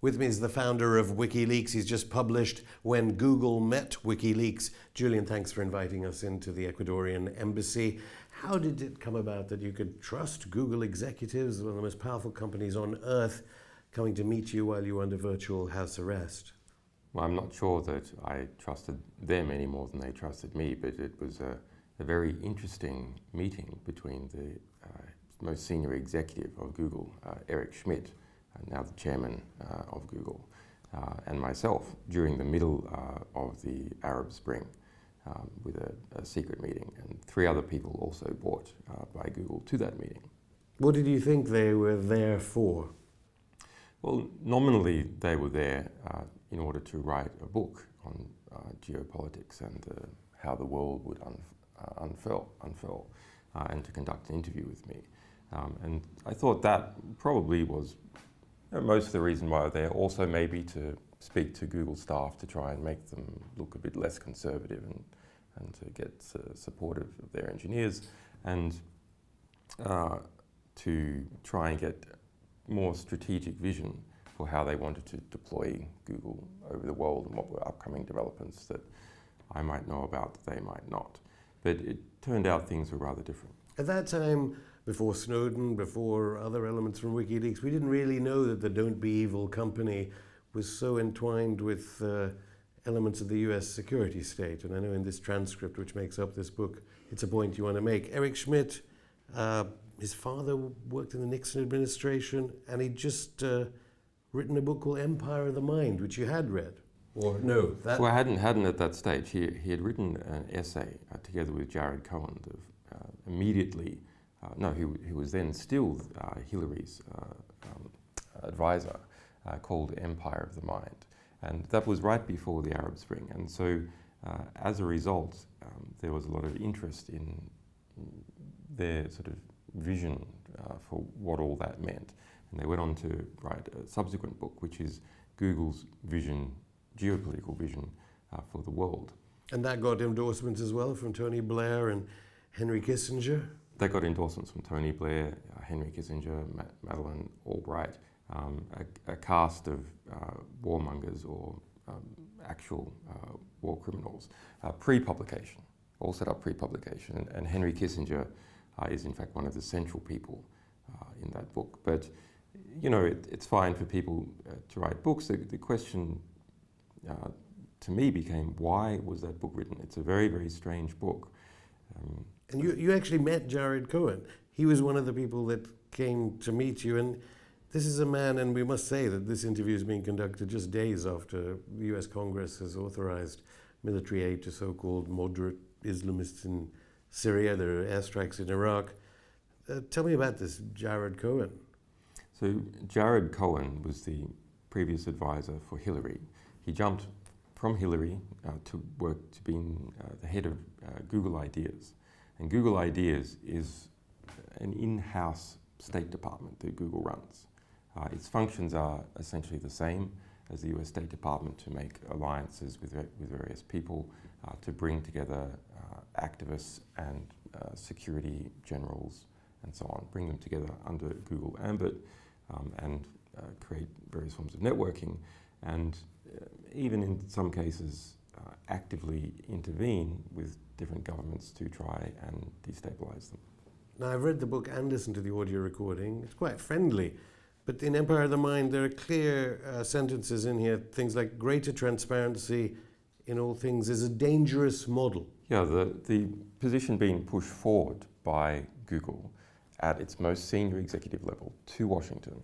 With me is the founder of WikiLeaks. He's just published When Google Met WikiLeaks. Julian, thanks for inviting us into the Ecuadorian embassy. How did it come about that you could trust Google executives, one of the most powerful companies on earth, coming to meet you while you were under virtual house arrest? Well, I'm not sure that I trusted them any more than they trusted me, but it was a very interesting meeting between the most senior executive of Google, Eric Schmidt, now the chairman of Google, and myself during the middle of the Arab Spring with a secret meeting, and 3 other people also brought by Google to that meeting. What did you think they were there for? Well, nominally they were there in order to write a book on geopolitics and how the world would unfurl, and to conduct an interview with me. And I thought that probably was most of the reason why they're also maybe to speak to Google staff to try and make them look a bit less conservative and to get supportive of their engineers, and to try and get more strategic vision for how they wanted to deploy Google over the world and what were upcoming developments that I might know about that they might not. But it turned out things were rather different. At that time, before Snowden, before other elements from WikiLeaks, we didn't really know that the Don't Be Evil company was so entwined with elements of the US security state. And I know in this transcript, which makes up this book, it's a point you want to make. Eric Schmidt, his father worked in the Nixon administration, and he'd just written a book called Empire of the Mind, which you had read. Or no? Well, I hadn't at that stage. He had written an essay together with Jared Cohen immediately. He was then still Hillary's advisor, called Empire of the Mind. And that was right before the Arab Spring. And so as a result, there was a lot of interest in their sort of vision for what all that meant. And they went on to write a subsequent book, which is Google's vision, geopolitical vision for the world. And that got endorsements as well from Tony Blair and Henry Kissinger? They got endorsements from Tony Blair, Henry Kissinger, Madeleine Albright, a cast of warmongers or actual war criminals, pre-publication, all set up pre-publication. And Henry Kissinger is in fact one of the central people in that book. But you know, it's fine for people to write books. The question to me became, why was that book written? It's a very, very strange book. And you actually met Jared Cohen. He was one of the people that came to meet you. And this is a man, and we must say that this interview is being conducted just days after the US Congress has authorized military aid to so-called moderate Islamists in Syria. There are airstrikes in Iraq. Tell me about this Jared Cohen. So Jared Cohen was the previous advisor for Hillary. He jumped from Hillary to work to being the head of Google Ideas. And Google Ideas is an in-house State Department that Google runs. Its functions are essentially the same as the US State Department, to make alliances with various people, to bring together activists and security generals and so on, bring them together under Google ambit, and create various forms of networking, and even in some cases actively intervene with different governments to try and destabilize them. Now, I've read the book and listened to the audio recording. It's quite friendly. But in Empire of the Mind, there are clear sentences in here, things like greater transparency in all things is a dangerous model. Yeah, the position being pushed forward by Google at its most senior executive level to Washington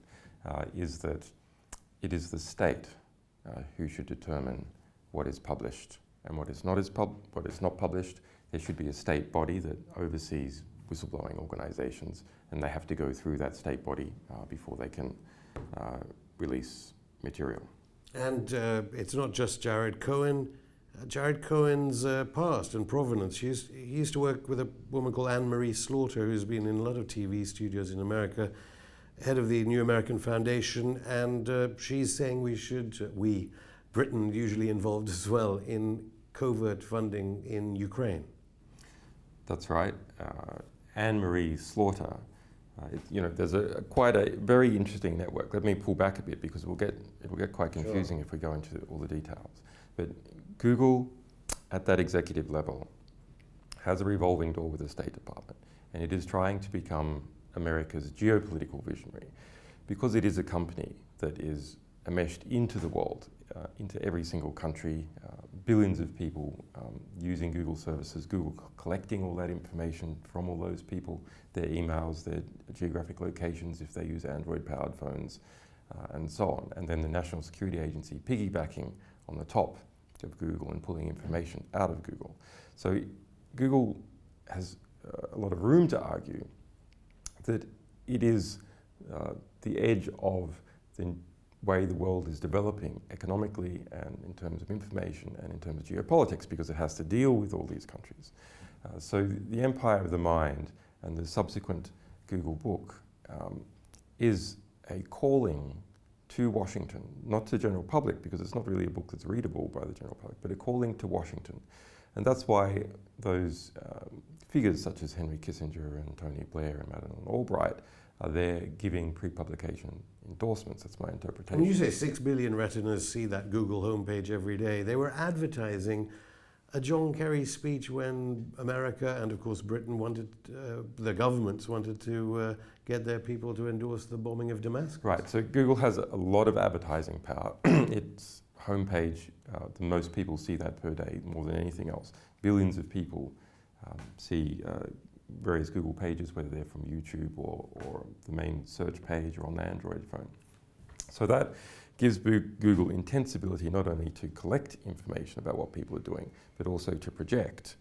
is that it is the state who should determine what is published and what is not published. There should be a state body that oversees whistleblowing organizations, and they have to go through that state body before they can release material. And it's not just Jared Cohen. Jared Cohen's past and provenance. He used to work with a woman called Anne-Marie Slaughter, who's been in a lot of TV studios in America, head of the New American Foundation, and she's saying Britain usually involved as well in covert funding in Ukraine. That's right. Anne-Marie Slaughter There's quite a very interesting network. Let me pull back a bit because it will get quite confusing if we go into all the details. But Google, at that executive level, has a revolving door with the State Department, and it is trying to become America's geopolitical visionary, because it is a company that is enmeshed into the world, into every single country, billions of people using Google services, Google collecting all that information from all those people, their emails, their geographic locations if they use Android-powered phones, and so on. And then the National Security Agency piggybacking on the top of Google and pulling information out of Google. So Google has a lot of room to argue that it is the edge of the way the world is developing economically and in terms of information and in terms of geopolitics, because it has to deal with all these countries. So the empire of the mind and the subsequent Google book is a calling to Washington, not to the general public, because it's not really a book that's readable by the general public, but a calling to Washington. And that's why those figures such as Henry Kissinger and Tony Blair and Madeleine Albright are there giving pre-publication endorsements. That's my interpretation. When you say 6 billion retinas see that Google homepage every day, they were advertising a John Kerry speech when America and of course Britain wanted, the governments wanted to get their people to endorse the bombing of Damascus. Right, so Google has a lot of advertising power. Its homepage, the most people see that per day more than anything else. Billions of people see various Google pages, whether they're from YouTube or the main search page or on the Android phone. So that gives Google intense ability not only to collect information about what people are doing, but also to project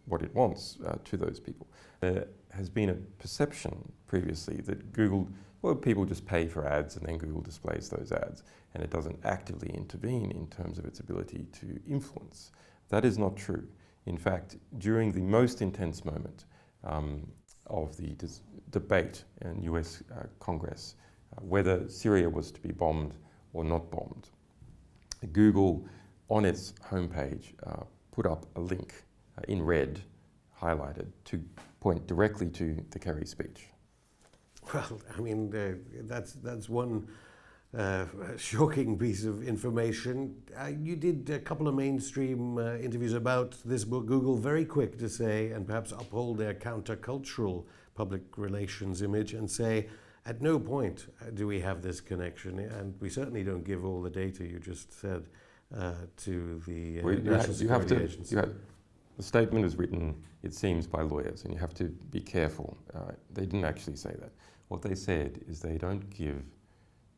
what it wants to those people. There has been a perception previously that Google, well, people just pay for ads and then Google displays those ads, and it doesn't actively intervene in terms of its ability to influence. That is not true. In fact, during the most intense moment of the debate in US Congress, whether Syria was to be bombed or not bombed, Google on its homepage put up a link in red, highlighted, to point directly to the Kerry speech. Well, I mean, that's one shocking piece of information. You did a couple of mainstream interviews about this book. Google very quick to say, and perhaps uphold their countercultural public relations image and say, at no point do we have this connection, and we certainly don't give all the data you just said to the National Security Agency. The statement is written, it seems, by lawyers, and you have to be careful. They didn't actually say that. What they said is they don't give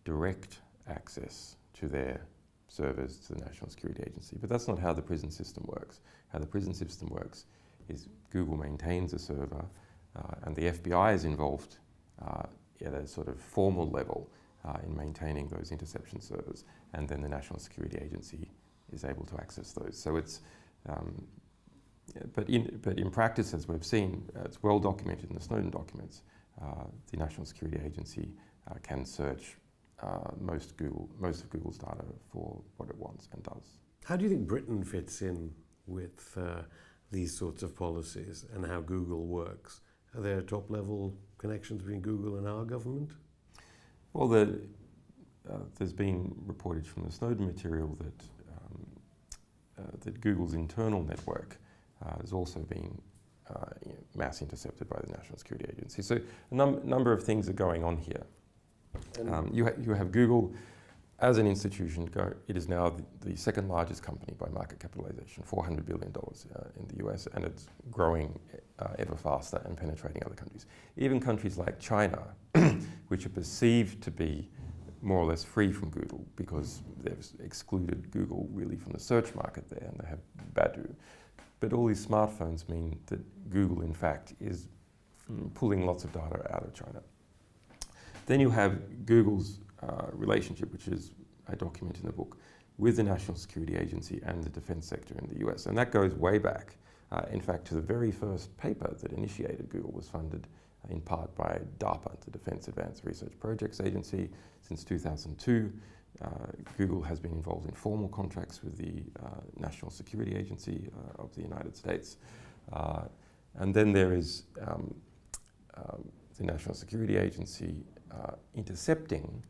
direct access to their servers to the National Security Agency. But that's not how the prison system works. How the prison system works is Google maintains a server and the FBI is involved at a sort of formal level in maintaining those interception servers, and then the National Security Agency is able to access those. So it's, but in practice, as we've seen, it's well documented in the Snowden documents, the National Security Agency can search most of Google's data for what it wants and does. How do you think Britain fits in with these sorts of policies and how Google works? Are there top-level connections between Google and our government? Well, there's been reportage from the Snowden material that Google's internal network has also been mass intercepted by the National Security Agency. So a number of things are going on here. You have Google as an institution. It is now the second largest company by market capitalization, $400 billion in the US, and it's growing ever faster and penetrating other countries. Even countries like China, which are perceived to be more or less free from Google because they've excluded Google really from the search market there, and they have Baidu. But all these smartphones mean that Google, in fact, is pulling lots of data out of China. Then you have Google's relationship, which is I document in the book, with the National Security Agency and the defense sector in the US. And that goes way back, in fact, to the very first paper that initiated Google was funded in part by DARPA, the Defense Advanced Research Projects Agency. Since 2002, Google has been involved in formal contracts with the National Security Agency of the United States. And then there is the National Security Agency intercepting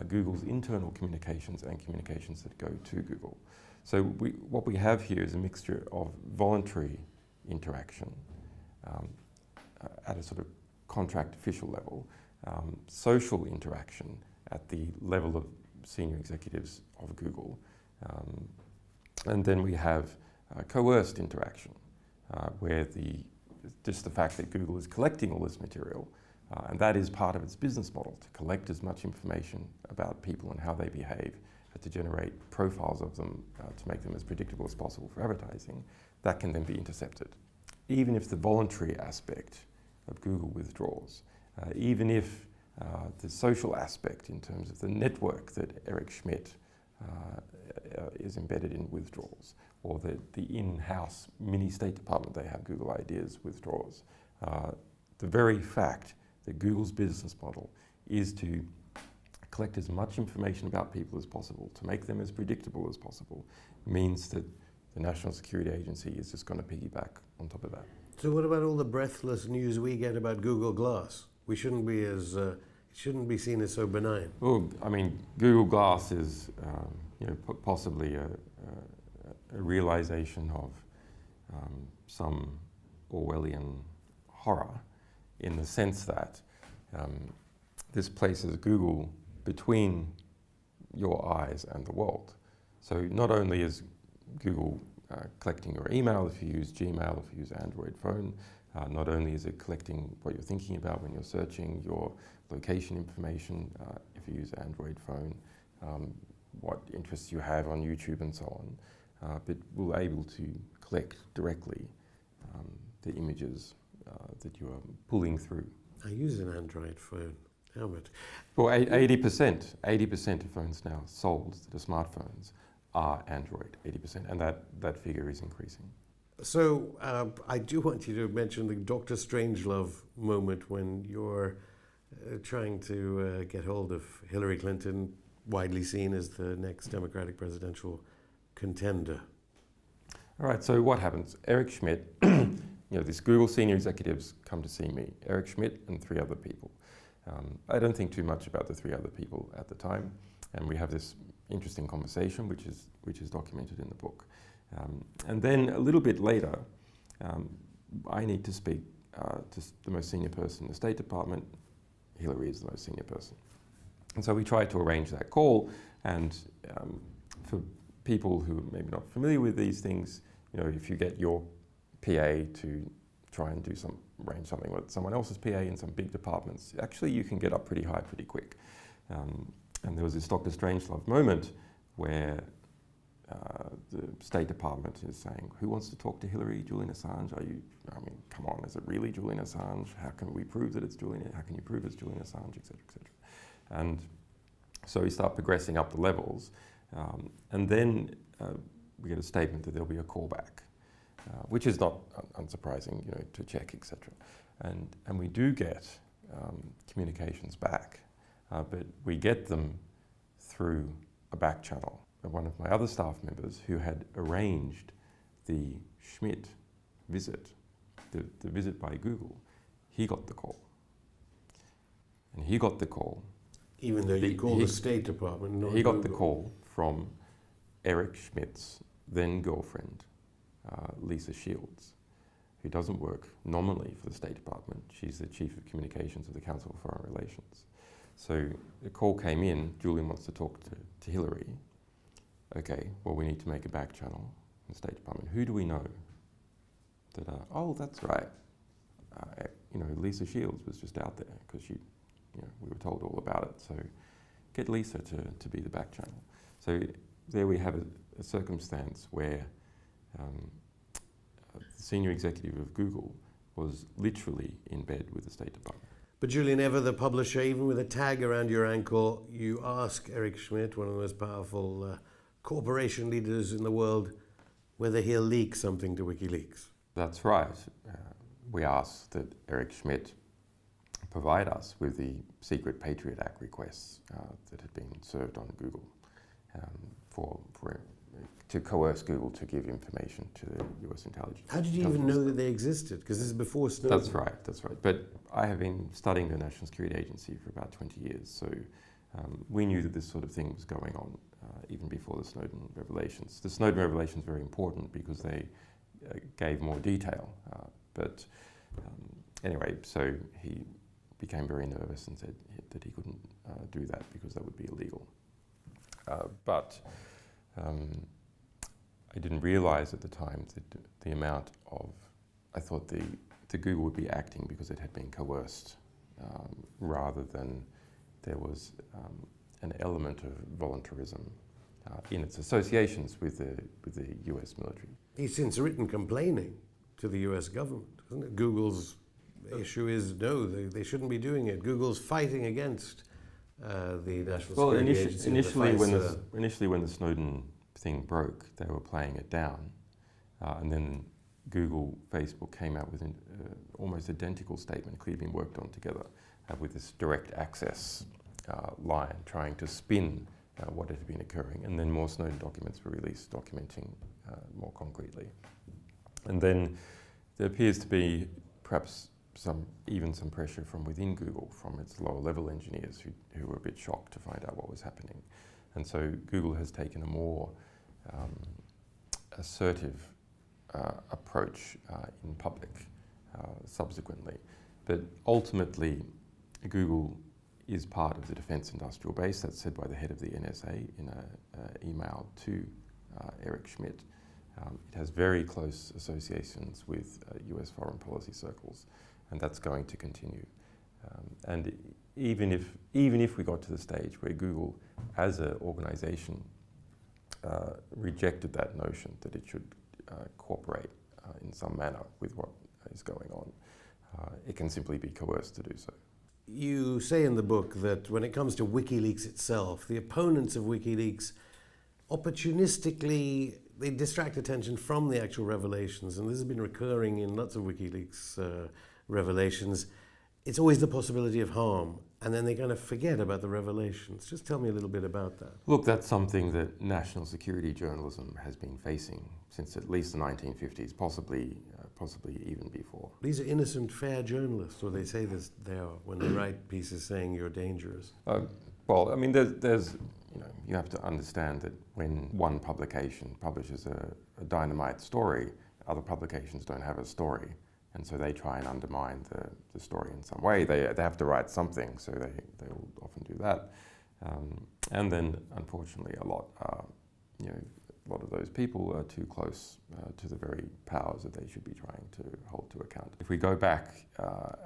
Google's internal communications and communications that go to Google. So what we have here is a mixture of voluntary interaction at a sort of contract official level, social interaction at the level of senior executives of Google, and then we have coerced interaction, where just the fact that Google is collecting all this material, and that is part of its business model, to collect as much information about people and how they behave, to generate profiles of them, to make them as predictable as possible for advertising, that can then be intercepted. Even if the voluntary aspect of Google withdraws, even if the social aspect in terms of the network that Eric Schmidt is embedded in withdraws, or the in-house mini State Department they have, Google Ideas, withdraws. The very fact that Google's business model is to collect as much information about people as possible, to make them as predictable as possible, means that the National Security Agency is just going to piggyback on top of that. So what about all the breathless news we get about Google Glass? We shouldn't be it shouldn't be seen as so benign. Well, I mean, Google Glass is possibly a realization of some Orwellian horror, in the sense that this places Google between your eyes and the world. So not only is Google collecting your email if you use Gmail, if you use Android phone, not only is it collecting what you're thinking about when you're searching, your location information if you use Android phone, what interests you have on YouTube and so on, but we're able to collect directly the images that you are pulling through. I use an Android phone. How much? Well, 80% of phones now sold that are smartphones are Android, 80%, and that figure is increasing. So I do want you to mention the Dr. Strangelove moment when you're trying to get hold of Hillary Clinton, widely seen as the next Democratic presidential contender. All right, so what happens? Eric Schmidt, these Google senior executives come to see me, Eric Schmidt and 3 other people. I don't think too much about the 3 other people at the time, and we have this interesting conversation, which is documented in the book. And then a little bit later, I need to speak to the most senior person in the State Department. Hillary is the most senior person. And so we try to arrange that call, and for people who are maybe not familiar with these things, if you get your PA to try and arrange something with someone else's PA in some big departments, actually you can get up pretty high pretty quick. And there was this Dr. Strangelove moment where the State Department is saying, who wants to talk to Hillary? Julian Assange? Come on, is it really Julian Assange? How can we prove that it's Julian? How can you prove it's Julian Assange, et cetera, et cetera? And so we start progressing up the levels, and then we get a statement that there'll be a callback, which is not unsurprising, to check, et cetera. And we do get communications back, but we get them through a back channel. One of my other staff members who had arranged the Schmidt visit, the visit by Google, he got the call. And he got the call. Even though you called the State Department, not He got Google. the call from Eric Schmidt's then girlfriend, Lisa Shields, who doesn't work nominally for the State Department. She's the Chief of Communications of the Council of Foreign Relations. So the call came in, Julian wants to talk to Hillary. Okay, well, we need to make a back channel in the State Department. Who do we know that that's right. Lisa Shields was just out there because we were told all about it. So get Lisa to be the back channel. So there we have a circumstance where the senior executive of Google was literally in bed with the State Department. But Julian, ever the publisher, even with a tag around your ankle, you ask Eric Schmidt, one of the most powerful corporation leaders in the world, whether he'll leak something to WikiLeaks. That's right. We asked that Eric Schmidt provide us with the secret Patriot Act requests that had been served on Google to coerce Google to give information to the US intelligence. How did you even know that they existed? Because this is before Snowden. That's right. But I have been studying the National Security Agency for about 20 years, so we knew that this sort of thing was going on even before the Snowden revelations. The Snowden revelations are very important because they gave more detail. Anyway, so he became very nervous and said that he couldn't do that because that would be illegal. But I didn't realize at the time that the amount of, I thought the Google would be acting because it had been coerced rather than there was an element of voluntarism in its associations with the US military. He's since written complaining to the US government, isn't it? Google's issue is no, they shouldn't be doing it. Google's fighting against the National Security Agency. Initially when the Snowden thing broke, they were playing it down. And then Google, Facebook came out with an almost identical statement, clearly been worked on together, with this direct access line, trying to spin what had been occurring. And then more Snowden documents were released, documenting more concretely. And then there appears to be perhaps even some pressure from within Google, from its lower level engineers who were a bit shocked to find out what was happening. And so Google has taken a more assertive approach in public subsequently. But ultimately, Google is part of the defense industrial base. That's said by the head of the NSA in an email to Eric Schmidt. It has very close associations with US foreign policy circles, and that's going to continue. And even if we got to the stage where Google, as an organization, rejected that notion that it should cooperate in some manner with what is going on, it can simply be coerced to do so. You say in the book that when it comes to WikiLeaks itself, the opponents of WikiLeaks opportunistically, they distract attention from the actual revelations, and this has been recurring in lots of WikiLeaks revelations. It's always the possibility of harm, and then they kind of forget about the revelations. Just tell me a little bit about that. Look, that's something that national security journalism has been facing since at least the 1950s, possibly even before. These are innocent, fair journalists, or they say this they are when they write pieces saying you're dangerous. Well, I mean, there's you have to understand that when one publication publishes a dynamite story, other publications don't have a story. And so they try and undermine the story in some way. They have to write something, so they will often do that. And then, unfortunately, a lot of those people are too close to the very powers that they should be trying to hold to account. If we go back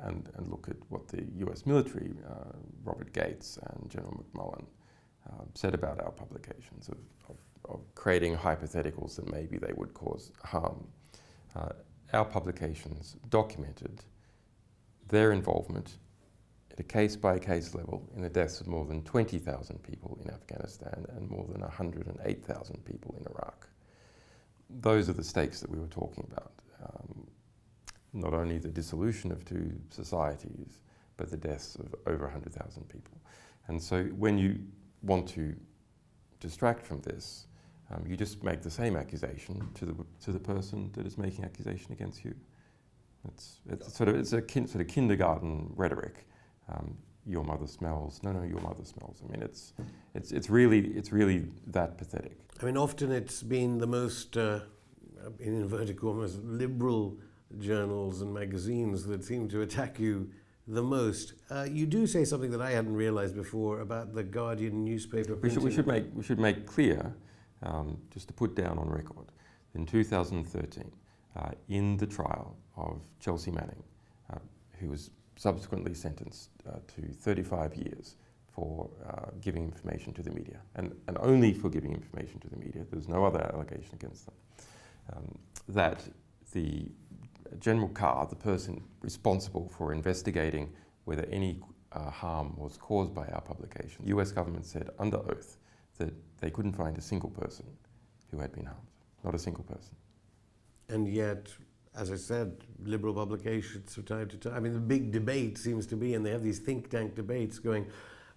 and look at what the US military, Robert Gates and General McMullen, said about our publications of creating hypotheticals that maybe they would cause harm, our publications documented their involvement at a case-by-case level in the deaths of more than 20,000 people in Afghanistan and more than 108,000 people in Iraq. Those are the stakes that we were talking about. Not only the dissolution of two societies, but the deaths of over 100,000 people. And so when you want to distract from this, you just make the same accusation to the person that is making accusation against you. It's a sort of kindergarten rhetoric. Your mother smells. No, your mother smells. I mean, it's really that pathetic. I mean, often it's been the most, in inverted commas, liberal journals and magazines that seem to attack you the most. You do say something that I hadn't realized before about the Guardian newspaper. We should make clear. Just to put down on record, in 2013, in the trial of Chelsea Manning, who was subsequently sentenced to 35 years for giving information to the media, and only for giving information to the media, there's no other allegation against them, that the General Carr, the person responsible for investigating whether any harm was caused by our publication, the US government said under oath that they couldn't find a single person who had been harmed. Not a single person. And yet, as I said, liberal publications from time to time, I mean, the big debate seems to be, and they have these think tank debates going,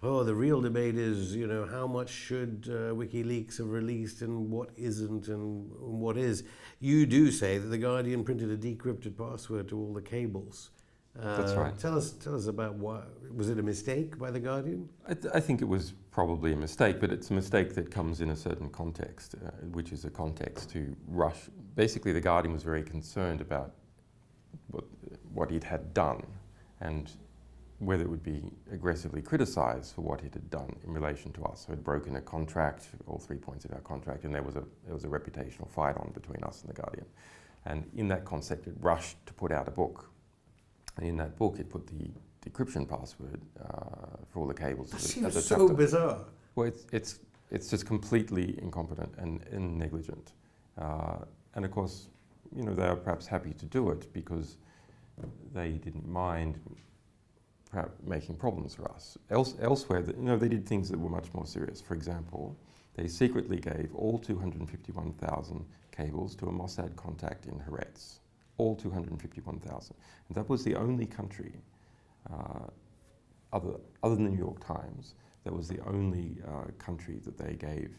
oh, the real debate is, how much should WikiLeaks have released and what isn't and what is. You do say that The Guardian printed a decrypted password to all the cables. That's right. Tell us about why. Was it a mistake by The Guardian? I think it was probably a mistake, but it's a mistake that comes in a certain context, which is a context to rush. Basically, The Guardian was very concerned about what it had done and whether it would be aggressively criticised for what it had done in relation to us. So it had broken a contract, all 3 points of our contract, and there was a reputational fight on between us and The Guardian. And in that concept, it rushed to put out a book. And in that book, it put the decryption password for all the cables. That as seems a so chapter. bizarre. Well, it's just completely incompetent and negligent. And of course, they are perhaps happy to do it because they didn't mind perhaps making problems for us. Elsewhere, they did things that were much more serious. For example, they secretly gave all 251,000 cables to a Mossad contact in Haaretz. All 251,000. And that was the only country, other than the New York Times, that was the only country that they gave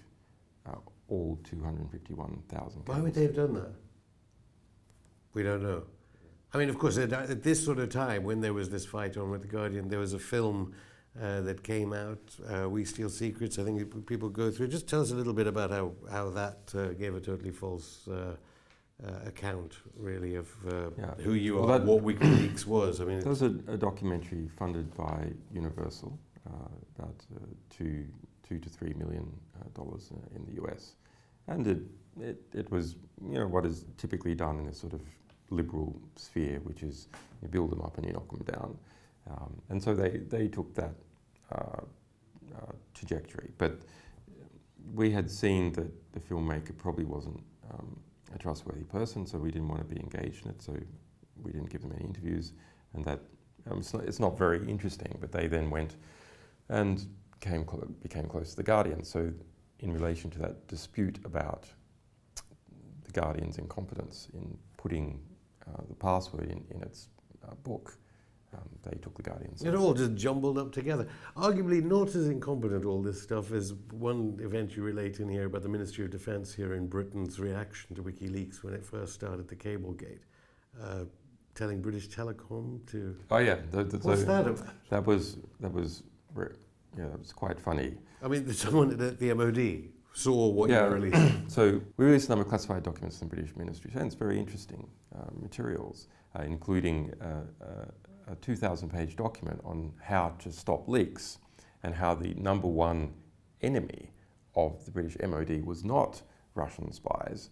all 251,000 cables. Why would they have done that? We don't know. I mean, of course, at this sort of time, when there was this fight on with The Guardian, there was a film that came out, We Steal Secrets. I think people go through. Just tell us a little bit about how that gave a totally false account, really, of who you are, what WikiLeaks was. I mean, there was a documentary funded by Universal, about $2 to $3 million in the US, and it was what is typically done in a sort of liberal sphere, which is you build them up and you knock them down, and so they took that trajectory. But we had seen that the filmmaker probably wasn't a trustworthy person, so we didn't want to be engaged in it, so we didn't give them any interviews, and that it's not very interesting. But they then went and became close to The Guardian. So in relation to that dispute about The Guardian's incompetence in putting the password in its book, they took The Guardian's side. It all just jumbled up together. Arguably not as incompetent, all this stuff, as one event you relate in here about the Ministry of Defence here in Britain's reaction to WikiLeaks when it first started the Cablegate, telling British Telecom to... Oh yeah. What's that about? That was quite funny. I mean, someone at the MOD saw what you were releasing. So we released a number of classified documents from the British Ministry of Defence, very interesting materials, including a 2,000-page document on how to stop leaks and how the number one enemy of the British MOD was not Russian spies,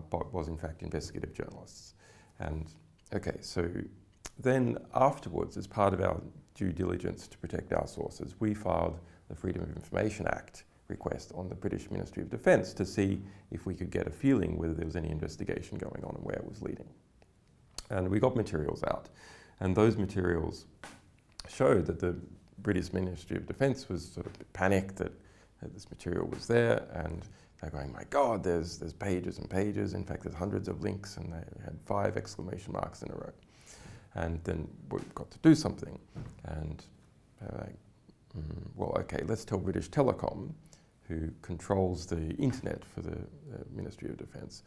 but was in fact investigative journalists. And okay, so then afterwards, as part of our due diligence to protect our sources, we filed the Freedom of Information Act request on the British Ministry of Defence to see if we could get a feeling whether there was any investigation going on and where it was leading. And we got materials out. And those materials showed that the British Ministry of Defence was sort of panicked that this material was there, and they're going, my God, there's pages and pages. In fact, there's hundreds of links, and they had 5 exclamation marks in a row. And then we've got to do something. And they're like, well, okay, let's tell British Telecom, who controls the internet for the Ministry of Defence,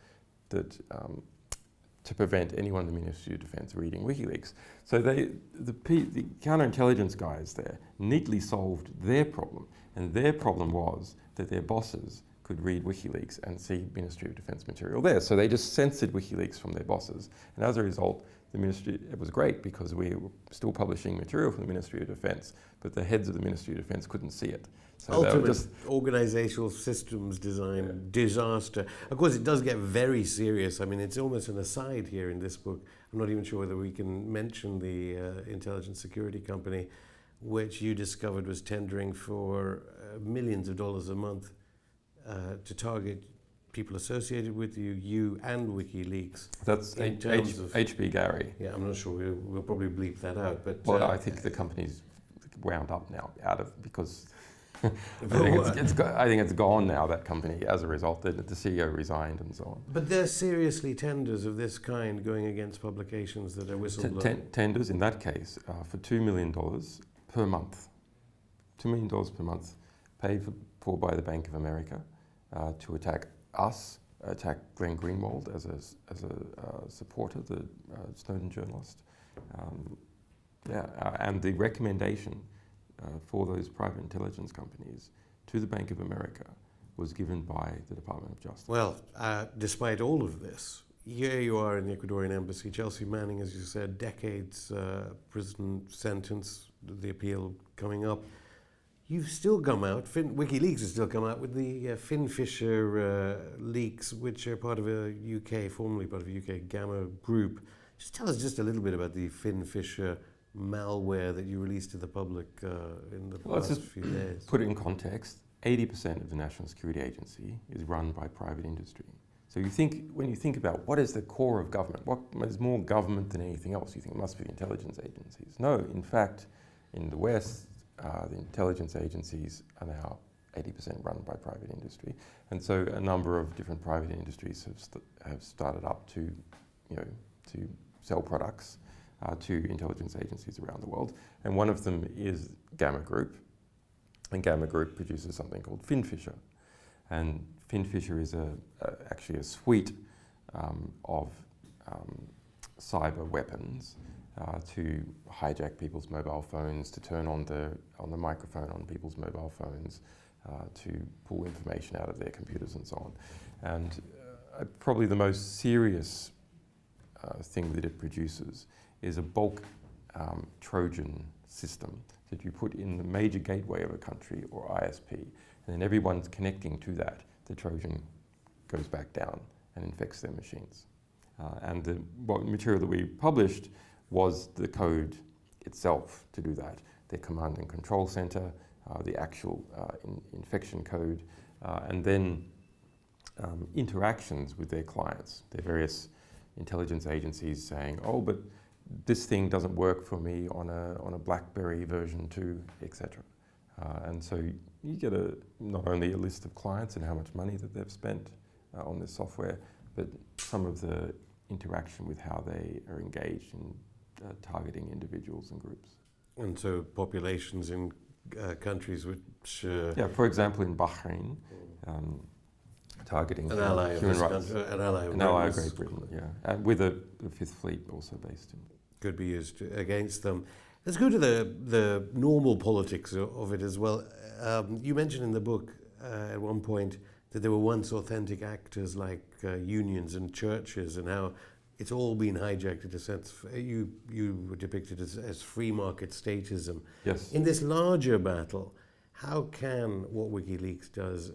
that to prevent anyone in the Ministry of Defence reading WikiLeaks. So the counterintelligence guys there neatly solved their problem, and their problem was that their bosses could read WikiLeaks and see Ministry of Defence material there. So they just censored WikiLeaks from their bosses, and as a result, the Ministry, it was great because we were still publishing material from the Ministry of Defence, but the heads of the Ministry of Defence couldn't see it. So ultimate organisational systems design disaster. Of course, it does get very serious. I mean, it's almost an aside here in this book. I'm not even sure whether we can mention the intelligence security company, which you discovered was tendering for millions of dollars a month to target people associated with you and WikiLeaks. That's HB Gary. Yeah, I'm not sure. We'll probably bleep that out. But well, I think the company's wound up now because I think it's gone now, that company, as a result. The CEO resigned and so on. But there's seriously tenders of this kind going against publications that are whistleblowing. Tenders in that case for $2 million per month. $2 million per month paid for by the Bank of America to attack us, attack Glenn Greenwald as a supporter, the Snowden journalist. And the recommendation for those private intelligence companies to the Bank of America was given by the Department of Justice. Well, despite all of this, here you are in the Ecuadorian embassy. Chelsea Manning, as you said, decades prison sentence, the appeal coming up. You've still come out, WikiLeaks has still come out with the Finfisher leaks, which are part of a UK, formerly part of a UK Gamma group. Just tell us just a little bit about the Finfisher malware that you released to the public in the last few days. Put it in context, 80% of the National Security Agency is run by private industry. So when you think about what is the core of government, what is more government than anything else, you think it must be the intelligence agencies. No, in fact, in the West, the intelligence agencies are now 80% run by private industry. And so a number of different private industries have started up to sell products to intelligence agencies around the world. And one of them is Gamma Group. And Gamma Group produces something called Finfisher. And Finfisher is actually a suite of cyber weapons to hijack people's mobile phones, to turn on the microphone on people's mobile phones, to pull information out of their computers and so on. And probably the most serious thing that it produces is a bulk Trojan system that you put in the major gateway of a country or ISP, and then everyone's connecting to that. The Trojan goes back down and infects their machines. And the material that we published was the code itself to do that. Their command and control center, the actual infection code, and then interactions with their clients, their various intelligence agencies saying, oh, but this thing doesn't work for me on a BlackBerry version 2, etc. And so you get not only a list of clients and how much money that they've spent on this software, but some of the interaction with how they are engaged in targeting individuals and groups. And so populations in countries which... for example, in Bahrain, targeting an ally human of rights. An ally of Great Britain, yeah. And with a Fifth Fleet also based in. Could be used against them. Let's go to the normal politics of it as well. You mentioned in the book at one point that there were once authentic actors like unions and churches, and how it's all been hijacked in a sense. You were depicted as free market statism. Yes. In this larger battle, how can what WikiLeaks does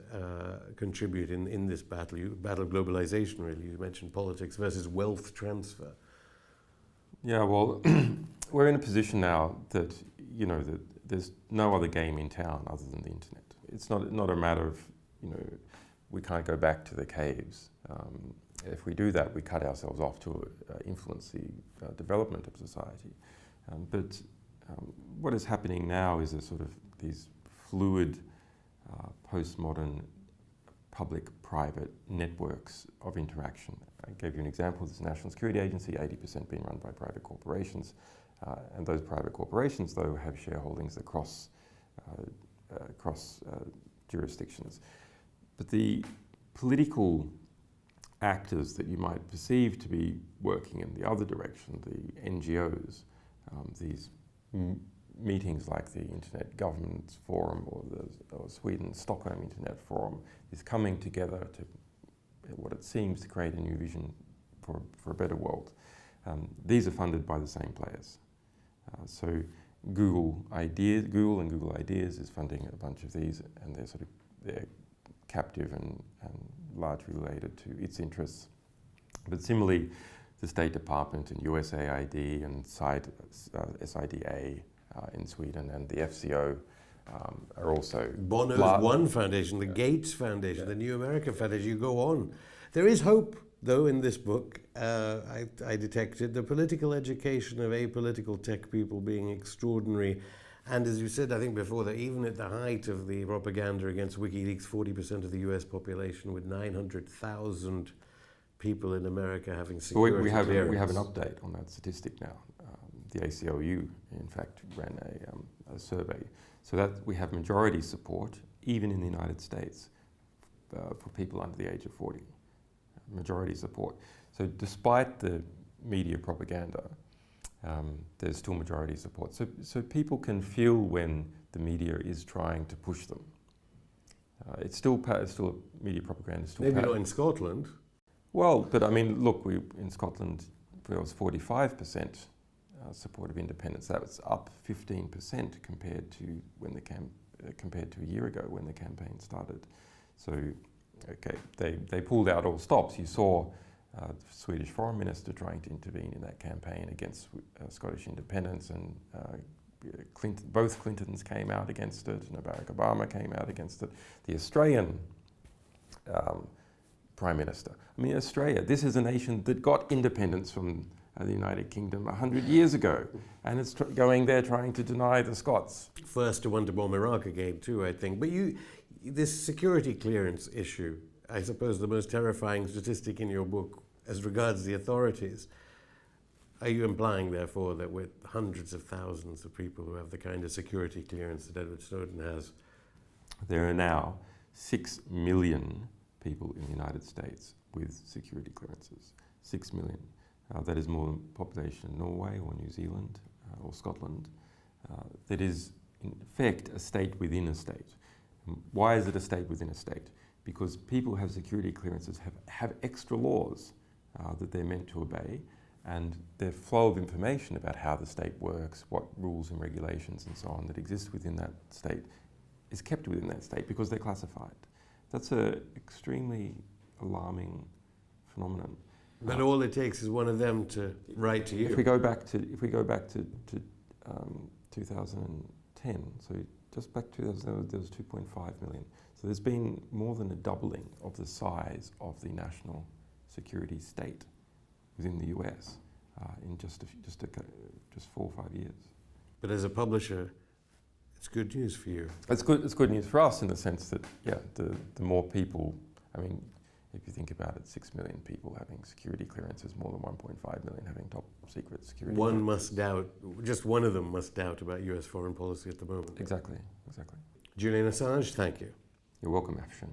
contribute in this battle? Battle of globalization, really. You mentioned politics versus wealth transfer. Yeah, well, we're in a position now that that there's no other game in town other than the internet. It's not a matter of we can't go back to the caves. If we do that, we cut ourselves off to influence the development of society. But what is happening now is a sort of these fluid, postmodern, public-private networks of interaction. I gave you an example. This National Security Agency, 80% being run by private corporations. And those private corporations, though, have shareholdings across jurisdictions. But the political actors that you might perceive to be working in the other direction, the NGOs, these meetings like the Internet Governance Forum or Sweden Stockholm Internet Forum, is coming together to what it seems to create a new vision for a better world. These are funded by the same players. So Google and Google Ideas is funding a bunch of these, and they're captive and largely related to its interests. But similarly, the State Department and USAID and SIDA in Sweden and the FCO are also... Bono's One Foundation, the Gates Foundation, the New America Foundation, you go on. There is hope, though, in this book. I detected the political education of apolitical tech people being extraordinary. And as you said, I think before, that even at the height of the propaganda against WikiLeaks, 40% of the US population, with 900,000 people in America having security clearance. We have an update on that statistic now. the ACLU, in fact, ran a survey, so that we have majority support, even in the United States, for people under the age of 40. Majority support. So despite the media propaganda, there's still majority support. So people can feel when the media is trying to push them. It's still media propaganda. Still maybe not in Scotland. Well, but I mean, look, in Scotland there was 45% support of independence. That was up 15% compared to compared to a year ago when the campaign started. So, okay, they pulled out all stops. You saw the Swedish Foreign Minister trying to intervene in that campaign against Scottish independence, and both Clintons came out against it, and Barack Obama came out against it. The Australian Prime Minister. I mean, Australia, this is a nation that got independence from the United Kingdom 100 years ago, and it's going there trying to deny the Scots. First to want to bomb Iraq again too, I think. But this security clearance issue, I suppose the most terrifying statistic in your book as regards the authorities. Are you implying, therefore, that with hundreds of thousands of people who have the kind of security clearance that Edward Snowden has? There are now 6 million people in the United States with security clearances. 6 million. That is more than the population of Norway or New Zealand or Scotland. That is, in effect, a state within a state. Why is it a state within a state? Because people who have security clearances have extra laws that they're meant to obey, and their flow of information about how the state works, what rules and regulations and so on that exist within that state is kept within that state because they're classified. That's an extremely alarming phenomenon. But all it takes is one of them to write to you. If we go back to 2010, so just back to 2000, there was 2.5 million. So there's been more than a doubling of the size of the national security state within the US in just 4 or 5 years. But as a publisher, it's good news for you. It's good news for us in the sense that, yeah, the more people, I mean, if you think about it, 6 million people having security clearances, more than 1.5 million having top secret security clearance. Must doubt, just one of them must doubt about US foreign policy at the moment. Exactly. Julian Assange, thank you. You're welcome, Afshan.